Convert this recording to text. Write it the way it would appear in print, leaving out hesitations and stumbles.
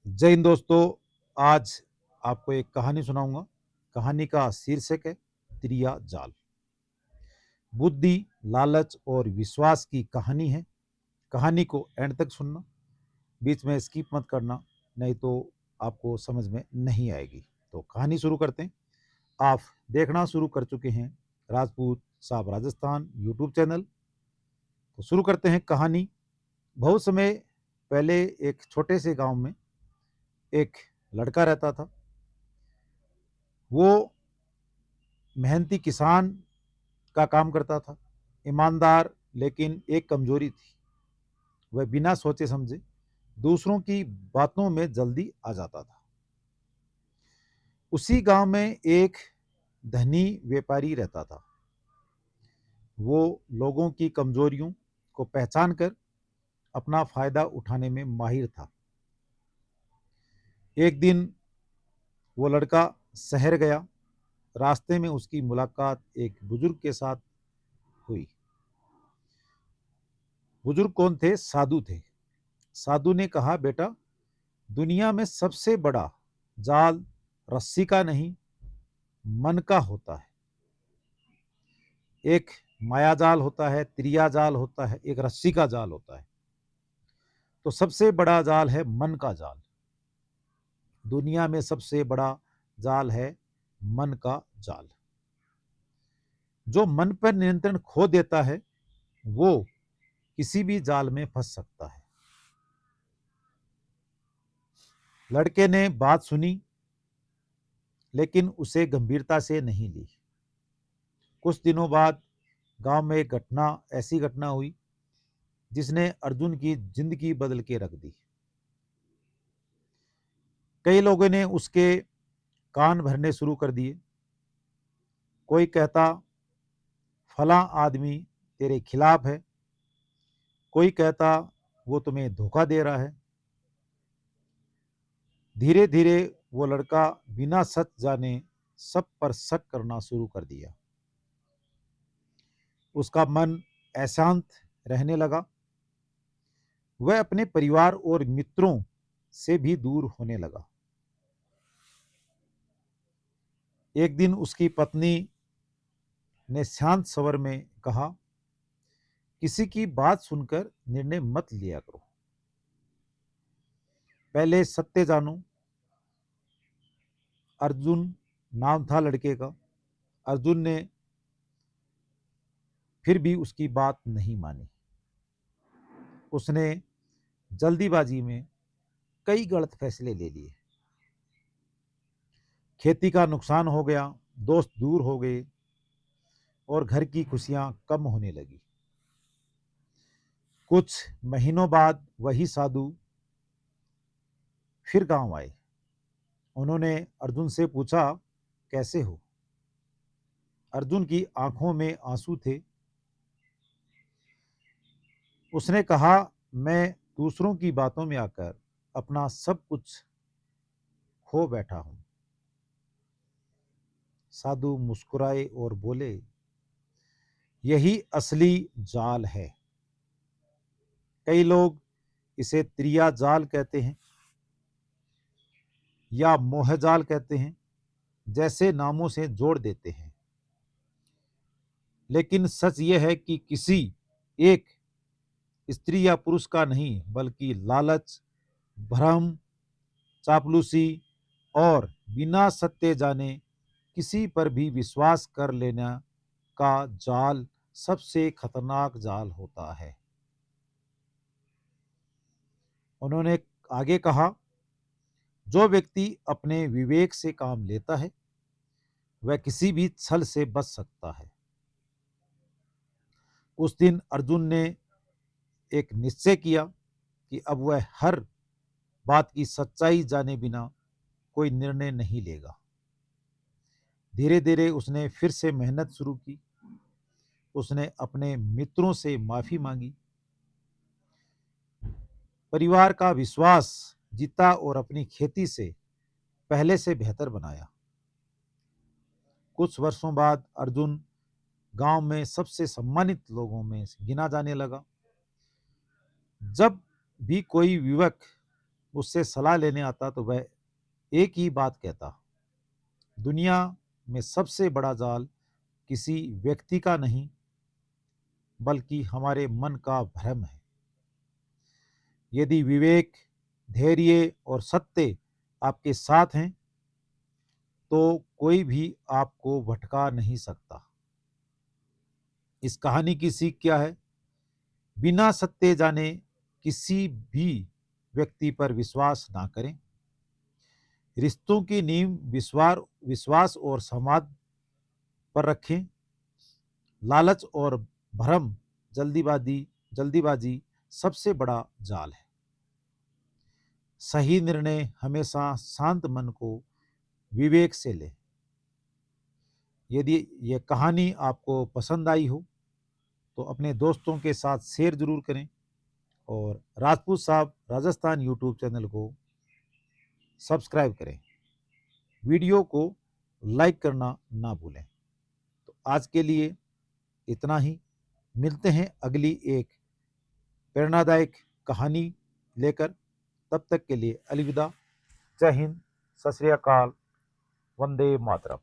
जय हिंद दोस्तों। आज आपको एक कहानी सुनाऊंगा। कहानी का शीर्षक है त्रिया जाल। बुद्धि, लालच और विश्वास की कहानी है। कहानी को एंड तक सुनना, बीच में स्किप मत करना, नहीं तो आपको समझ में नहीं आएगी। तो कहानी शुरू करते हैं। आप देखना शुरू कर चुके हैं राजपूत साहब राजस्थान यूट्यूब चैनल। तो शुरू करते हैं कहानी। बहुत समय पहले एक छोटे से गांव में एक लड़का रहता था। वो मेहनती किसान का काम करता था, ईमानदार। लेकिन एक कमजोरी थी, वह बिना सोचे समझे दूसरों की बातों में जल्दी आ जाता था। उसी गांव में एक धनी व्यापारी रहता था। वो लोगों की कमजोरियों को पहचान कर अपना फायदा उठाने में माहिर था। एक दिन वो लड़का शहर गया। रास्ते में उसकी मुलाकात एक बुजुर्ग के साथ हुई। बुजुर्ग कौन थे? साधु थे। साधु ने कहा, बेटा, दुनिया में सबसे बड़ा जाल रस्सी का नहीं, मन का होता है। एक माया जाल होता है, त्रिया जाल होता है, एक रस्सी का जाल होता है। तो सबसे बड़ा जाल है मन का जाल। दुनिया में सबसे बड़ा जाल है मन का जाल। जो मन पर नियंत्रण खो देता है वो किसी भी जाल में फंस सकता है। लड़के ने बात सुनी, लेकिन उसे गंभीरता से नहीं ली। कुछ दिनों बाद गांव में एक ऐसी घटना हुई जिसने अर्जुन की जिंदगी बदल के रख दी। कई लोगों ने उसके कान भरने शुरू कर दिए। कोई कहता, फला आदमी तेरे खिलाफ है। कोई कहता, वो तुम्हें धोखा दे रहा है। धीरे धीरे वो लड़का बिना सच जाने सब पर शक करना शुरू कर दिया। उसका मन अशांत रहने लगा। वह अपने परिवार और मित्रों से भी दूर होने लगा। एक दिन उसकी पत्नी ने शांत स्वर में कहा, किसी की बात सुनकर निर्णय मत लिया करो, पहले सत्य जानो। अर्जुन नाम था लड़के का। अर्जुन ने फिर भी उसकी बात नहीं मानी। उसने जल्दीबाजी में कई गलत फैसले ले लिए। खेती का नुकसान हो गया, दोस्त दूर हो गए और घर की खुशियां कम होने लगी। कुछ महीनों बाद वही साधु फिर गांव आए। उन्होंने अर्जुन से पूछा, कैसे हो? अर्जुन की आंखों में आंसू थे। उसने कहा, मैं दूसरों की बातों में आकर अपना सब कुछ खो बैठा हूं। साधु मुस्कुराए और बोले, यही असली जाल है। कई लोग इसे त्रिया जाल कहते हैं या मोह जाल कहते हैं, जैसे नामों से जोड़ देते हैं। लेकिन सच यह है कि किसी एक स्त्री या पुरुष का नहीं, बल्कि लालच, भ्रम, चापलूसी और बिना सत्य जाने किसी पर भी विश्वास कर लेना का जाल सबसे खतरनाक जाल होता है। उन्होंने आगे कहा, जो व्यक्ति अपने विवेक से काम लेता है वह किसी भी छल से बच सकता है। उस दिन अर्जुन ने एक निश्चय किया कि अब वह हर बात की सच्चाई जाने बिना कोई निर्णय नहीं लेगा। धीरे धीरे उसने फिर से मेहनत शुरू की। उसने अपने मित्रों से माफी मांगी, परिवार का विश्वास जीता और अपनी खेती से पहले से बेहतर बनाया। कुछ वर्षों बाद अर्जुन गांव में सबसे सम्मानित लोगों में गिना जाने लगा। जब भी कोई युवक उससे सलाह लेने आता तो वह एक ही बात कहता, दुनिया में सबसे बड़ा जाल किसी व्यक्ति का नहीं बल्कि हमारे मन का भ्रम है। यदि विवेक, धैर्य और सत्य आपके साथ हैं तो कोई भी आपको भटका नहीं सकता। इस कहानी की सीख क्या है? बिना सत्य जाने किसी भी व्यक्ति पर विश्वास ना करें। रिश्तों की नींव विश्वास और संवाद पर रखें। लालच और भ्रम, जल्दीबाजी सबसे बड़ा जाल है। सही निर्णय हमेशा शांत मन को विवेक से लें। यदि यह कहानी आपको पसंद आई हो तो अपने दोस्तों के साथ शेयर जरूर करें और राजपूत साहब राजस्थान यूट्यूब चैनल को सब्सक्राइब करें। वीडियो को लाइक करना ना भूलें। तो आज के लिए इतना ही। मिलते हैं अगली एक प्रेरणादायक कहानी लेकर। तब तक के लिए अलविदा। जय हिंद, सत श्री अकाल, वंदे मातरम।